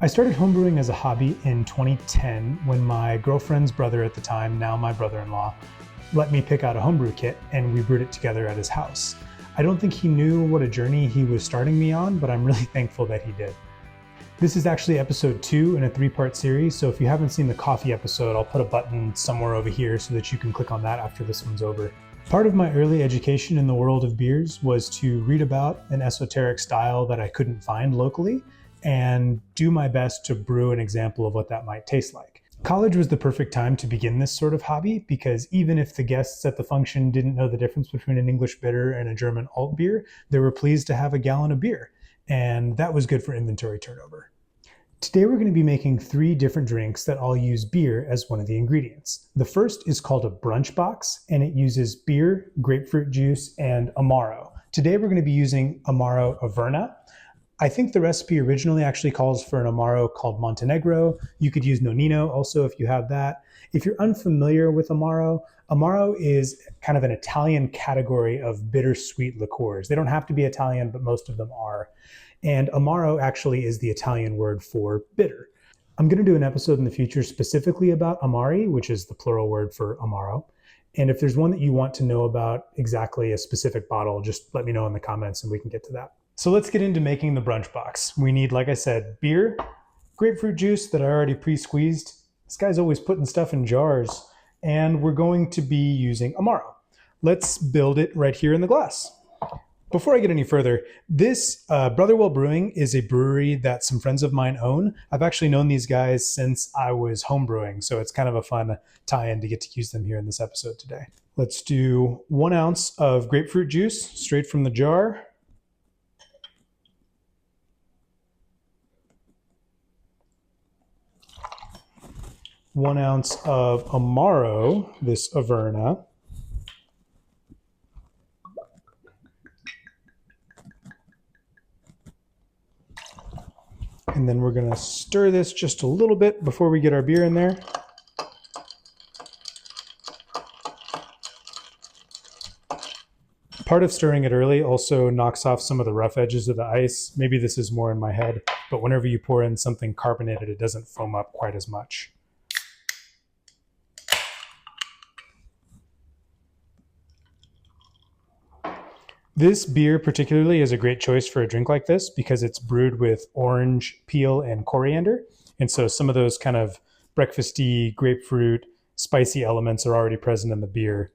I started homebrewing as a hobby in 2010 when my girlfriend's brother at the time, now my brother-in-law, let me pick out a homebrew kit and we brewed it together at his house. I don't think he knew what a journey he was starting me on, but I'm really thankful that he did. This is actually episode 2 in a 3-part series, so if you haven't seen the coffee episode, I'll put a button somewhere over here so that you can click on that after this one's over. Part of my early education in the world of beers was to read about an esoteric style that I couldn't find locally and do my best to brew an example of what that might taste like. College was the perfect time to begin this sort of hobby because even if the guests at the function didn't know the difference between an English bitter and a German alt beer, they were pleased to have a gallon of beer, and that was good for inventory turnover. Today we're going to be making 3 different drinks that all use beer as one of the ingredients. The first is called a brunch box, and it uses beer, grapefruit juice, and Amaro. Today we're going to be using Amaro Averna. I think the recipe originally actually calls for an Amaro called Montenegro. You could use Nonino also if you have that. If you're unfamiliar with Amaro, Amaro is kind of an Italian category of bittersweet liqueurs. They don't have to be Italian, but most of them are. And Amaro actually is the Italian word for bitter. I'm going to do an episode in the future specifically about Amari, which is the plural word for Amaro. And if there's one that you want to know about exactly a specific bottle, just let me know in the comments and we can get to that. So let's get into making the brunch box. We need, like I said, beer, grapefruit juice that I already pre-squeezed. This guy's always putting stuff in jars. And we're going to be using Amaro. Let's build it right here in the glass. Before I get any further, this Brotherwell Brewing is a brewery that some friends of mine own. I've actually known these guys since I was homebrewing, so it's kind of a fun tie-in to get to use them here in this episode today. Let's do 1 ounce of grapefruit juice straight from the jar. One ounce of Amaro, this Averna. And then we're going to stir this just a little bit before we get our beer in there. Part of stirring it early also knocks off some of the rough edges of the ice. Maybe this is more in my head, but whenever you pour in something carbonated, it doesn't foam up quite as much. This beer particularly is a great choice for a drink like this because it's brewed with orange peel and coriander. And so some of those kind of breakfasty, grapefruit, spicy elements are already present in the beer.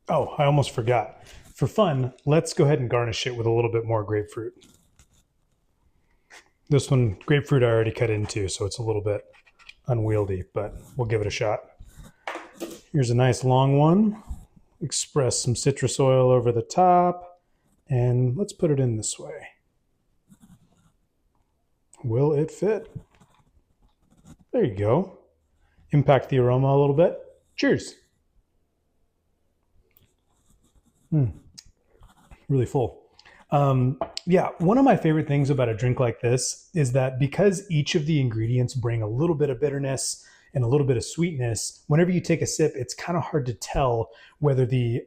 Oh, I almost forgot. For fun, let's go ahead and garnish it with a little bit more grapefruit. This one, grapefruit I already cut into, so it's a little bit unwieldy, but we'll give it a shot. Here's a nice long one. Express some citrus oil over the top. And let's put it in this way. Will it fit? There you go. Impact the aroma a little bit. Cheers. Really full. Yeah, one of my favorite things about a drink like this is that because each of the ingredients bring a little bit of bitterness and a little bit of sweetness, whenever you take a sip, it's kind of hard to tell whether the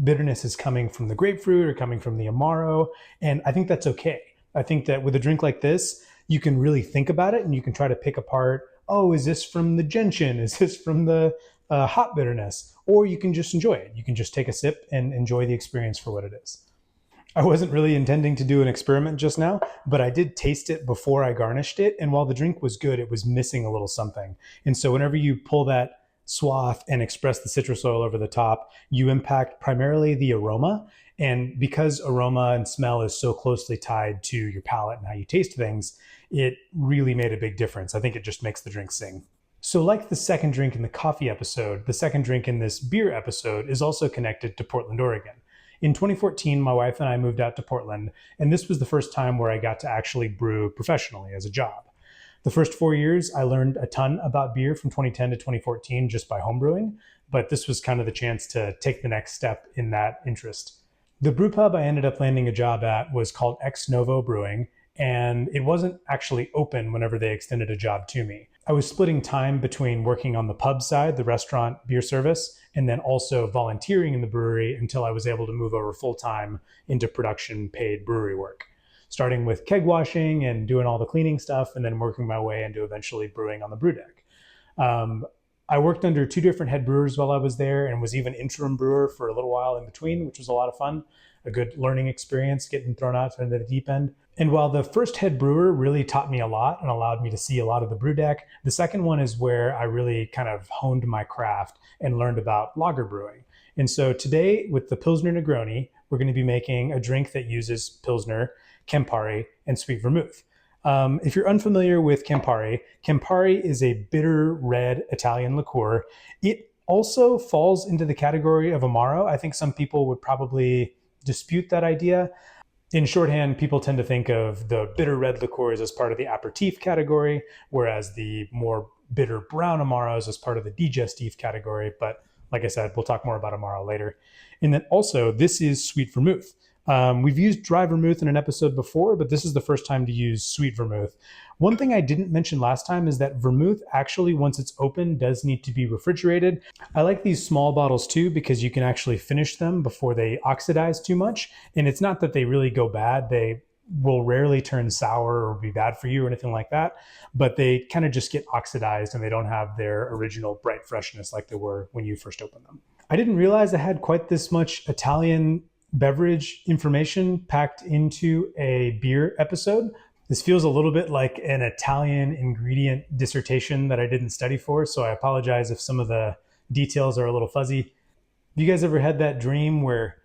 bitterness is coming from the grapefruit or coming from the Amaro. And I think that's okay. I think that with a drink like this, you can really think about it and you can try to pick apart, oh, is this from the gentian? Is this from the hop bitterness? Or you can just enjoy it. You can just take a sip and enjoy the experience for what it is. I wasn't really intending to do an experiment just now, but I did taste it before I garnished it. And while the drink was good, it was missing a little something. And so whenever you pull that swath and express the citrus oil over the top, you impact primarily the aroma. And because aroma and smell is so closely tied to your palate and how you taste things, it really made a big difference. I think it just makes the drink sing. So like the second drink in the coffee episode, the second drink in this beer episode is also connected to Portland, Oregon. In 2014, my wife and I moved out to Portland, and this was the first time where I got to actually brew professionally as a job. The first 4 years, I learned a ton about beer from 2010 to 2014 just by homebrewing, but this was kind of the chance to take the next step in that interest. The brew pub I ended up landing a job at was called Ex Novo Brewing, and it wasn't actually open whenever they extended a job to me. I was splitting time between working on the pub side, the restaurant beer service, and then also volunteering in the brewery until I was able to move over full-time into production paid brewery work. starting with keg washing and doing all the cleaning stuff, and then working my way into eventually brewing on the brew deck. I worked under 2 different head brewers while I was there, and was even interim brewer for a little while in between, which was a lot of fun, a good learning experience, getting thrown out into the deep end. And while the first head brewer really taught me a lot and allowed me to see a lot of the brew deck, the second one is where I really kind of honed my craft and learned about lager brewing. And so today with the Pilsner Negroni, we're going to be making a drink that uses Pilsner, Campari, and Sweet Vermouth. If you're unfamiliar with Campari, Campari is a bitter red Italian liqueur. It also falls into the category of Amaro. I think some people would probably dispute that idea. In shorthand, people tend to think of the bitter red liqueurs as part of the aperitif category, whereas the more bitter brown Amaros as part of the digestif category. But like I said, we'll talk more about Amaro later. And then also, this is Sweet Vermouth. We've used dry vermouth in an episode before, but this is the first time to use sweet vermouth. One thing I didn't mention last time is that vermouth actually, once it's open, does need to be refrigerated. I like these small bottles too because you can actually finish them before they oxidize too much. And it's not that they really go bad. They will rarely turn sour or be bad for you or anything like that, but they kind of just get oxidized and they don't have their original bright freshness like they were when you first opened them. I didn't realize I had quite this much Italian beverage information packed into a beer episode. This feels a little bit like an Italian ingredient dissertation that I didn't study for, so I apologize if some of the details are a little fuzzy. Have you guys ever had that dream where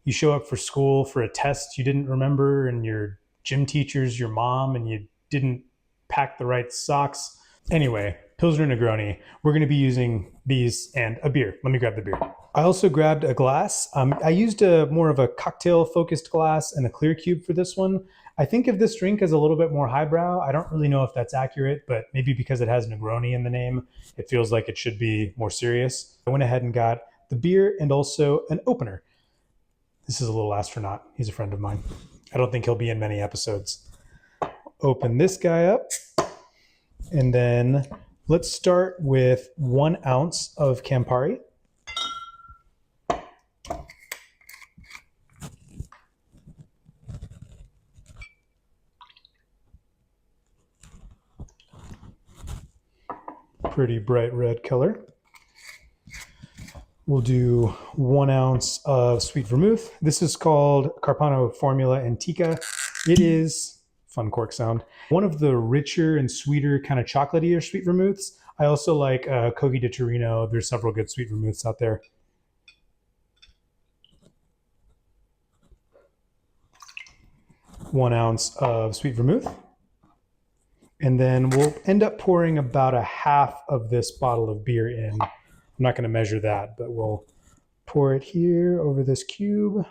you show up for school for a test you didn't remember and your gym teacher's your mom and you didn't pack the right socks? Anyway, Pilsner Negroni. We're going to be using these and a beer. Let me grab the beer. I also grabbed a glass. I used more of a cocktail-focused glass and a clear cube for this one. I think of this drink as a little bit more highbrow. I don't really know if that's accurate, but maybe because it has Negroni in the name, it feels like it should be more serious. I went ahead and got the beer and also an opener. This is a little astronaut. He's a friend of mine. I don't think he'll be in many episodes. Open this guy up. And then let's start with 1 ounce of Campari. Pretty bright red color. We'll do 1 ounce of sweet vermouth. This is called Carpano Formula Antica. It is, fun cork sound, one of the richer and sweeter kind of chocolatier sweet vermouths. I also like Coghi di Torino. There's several good sweet vermouths out there. One ounce of sweet vermouth. And then we'll end up pouring about a half of this bottle of beer in. I'm not going to measure that, but we'll pour it here over this cube.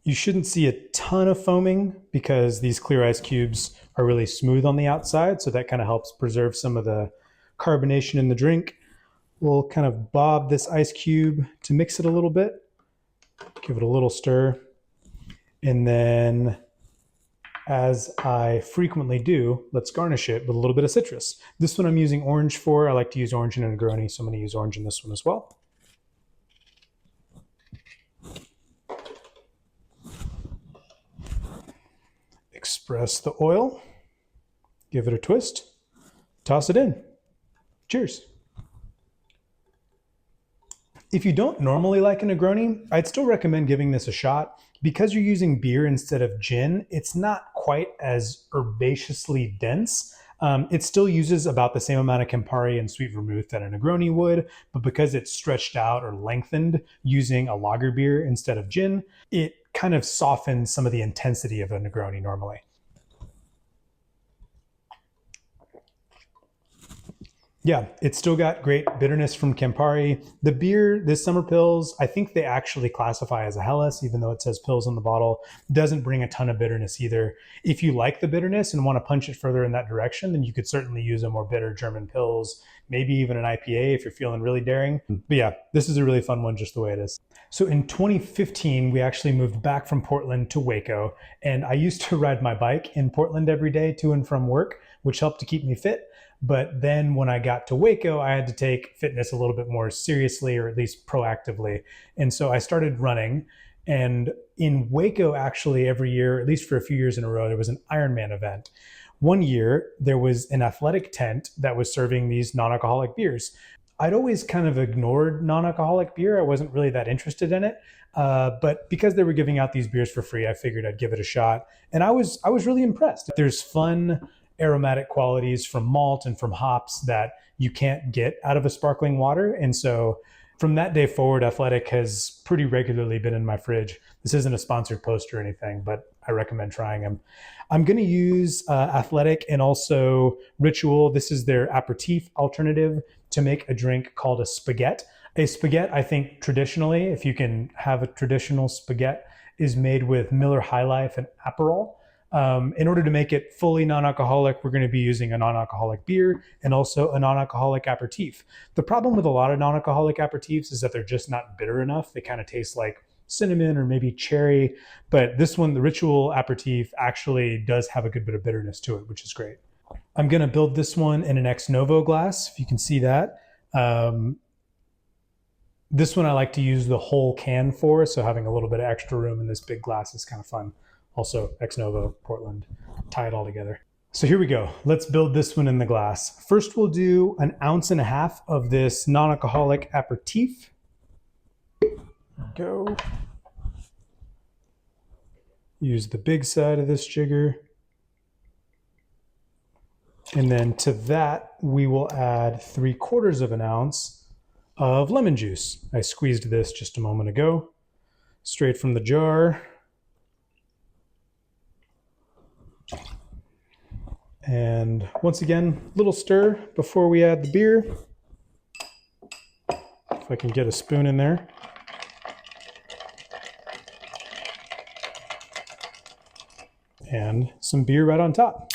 You shouldn't see a ton of foaming because these clear ice cubes are really smooth on the outside, so that kind of helps preserve some of the carbonation in the drink. We'll kind of bob this ice cube to mix it a little bit, give it a little stir, and then, as I frequently do, let's garnish it with a little bit of citrus. This one I'm using orange for. I like to use orange in a Negroni, so I'm going to use orange in this one as well. Express the oil, give it a twist, toss it in. Cheers. If you don't normally like a Negroni, I'd still recommend giving this a shot. Because you're using beer instead of gin, it's not quite as herbaceously dense. It still uses about the same amount of Campari and sweet vermouth that a Negroni would, but because it's stretched out or lengthened using a lager beer instead of gin, it kind of softens some of the intensity of a Negroni normally. Yeah, it's still got great bitterness from Campari. The beer, this Summer Pils, I think they actually classify as a Helles, even though it says Pils on the bottle. Doesn't bring a ton of bitterness either. If you like the bitterness and want to punch it further in that direction, then you could certainly use a more bitter German Pils, maybe even an IPA if you're feeling really daring. But yeah, this is a really fun one just the way it is. So in 2015, we actually moved back from Portland to Waco, and I used to ride my bike in Portland every day to and from work, which helped to keep me fit. But then when I got to Waco, I had to take fitness a little bit more seriously, or at least proactively. And so I started running. And in Waco, actually, every year, at least for a few years in a row, there was an Ironman event. One year, there was an athletic tent that was serving these non-alcoholic beers. I'd always kind of ignored non-alcoholic beer. I wasn't really that interested in it. But because they were giving out these beers for free, I figured I'd give it a shot. And I was really impressed. There's fun aromatic qualities from malt and from hops that you can't get out of a sparkling water. And so from that day forward, Athletic has pretty regularly been in my fridge. This isn't a sponsored post or anything, but I recommend trying them. I'm going to use Athletic and also Ritual. This is their aperitif alternative to make a drink called a SPAGHETT. A SPAGHETT, I think traditionally, if you can have a traditional SPAGHETT, is made with Miller High Life and Aperol. In order to make it fully non-alcoholic, we're going to be using a non-alcoholic beer and also a non-alcoholic aperitif. The problem with a lot of non-alcoholic aperitifs is that they're just not bitter enough. They kind of taste like cinnamon or maybe cherry, but this one, the Ritual Aperitif, actually does have a good bit of bitterness to it, which is great. I'm going to build this one in an ex novo glass, if you can see that. This one I like to use the whole can for, so having a little bit of extra room in this big glass is kind of fun. Also, ex novo, Portland, tie it all together. So here we go. Let's build this one in the glass. First, we'll do 1.5 ounces of this non-alcoholic aperitif. Go. Use the big side of this jigger. And then to that, we will add 3/4 ounce of lemon juice. I squeezed this just a moment ago, straight from the jar. And once again, little stir before we add the beer. If I can get a spoon in there. And some beer right on top.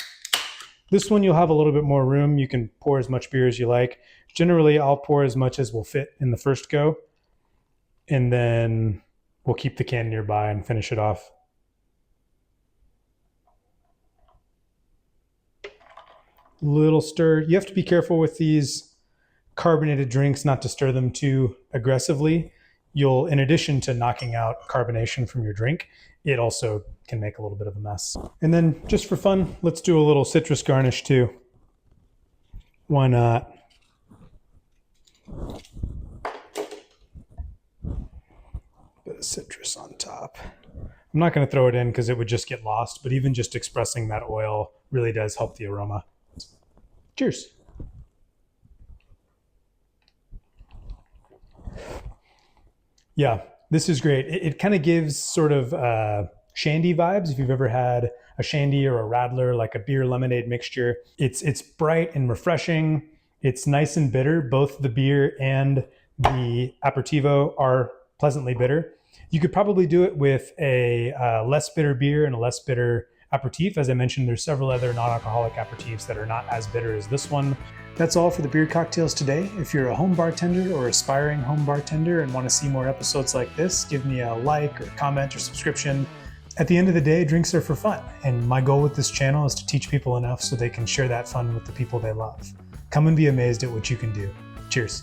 This one you'll have a little bit more room. You can pour as much beer as you like. Generally, I'll pour as much as will fit in the first go. And then we'll keep the can nearby and finish it off. Little stir. You have to be careful with these carbonated drinks not to stir them too aggressively. You'll, in addition to knocking out carbonation from your drink, it also can make a little bit of a mess. And then just for fun, let's do a little citrus garnish too. Why not? Bit of citrus on top. I'm not going to throw it in because it would just get lost, but even just expressing that oil really does help the aroma. Cheers. Yeah, this is great. It kind of gives sort of shandy vibes. If you've ever had a shandy or a radler, like a beer lemonade mixture, it's bright and refreshing. It's nice and bitter. Both the beer and the aperitivo are pleasantly bitter. You could probably do it with a less bitter beer and a less bitter aperitif. As I mentioned, there's several other non-alcoholic aperitifs that are not as bitter as this one. That's all for the beer cocktails today. If you're a home bartender or aspiring home bartender and want to see more episodes like this, give me a like or comment or subscription. At the end of the day, drinks are for fun, and my goal with this channel is to teach people enough so they can share that fun with the people they love. Come and be amazed at what you can do. Cheers.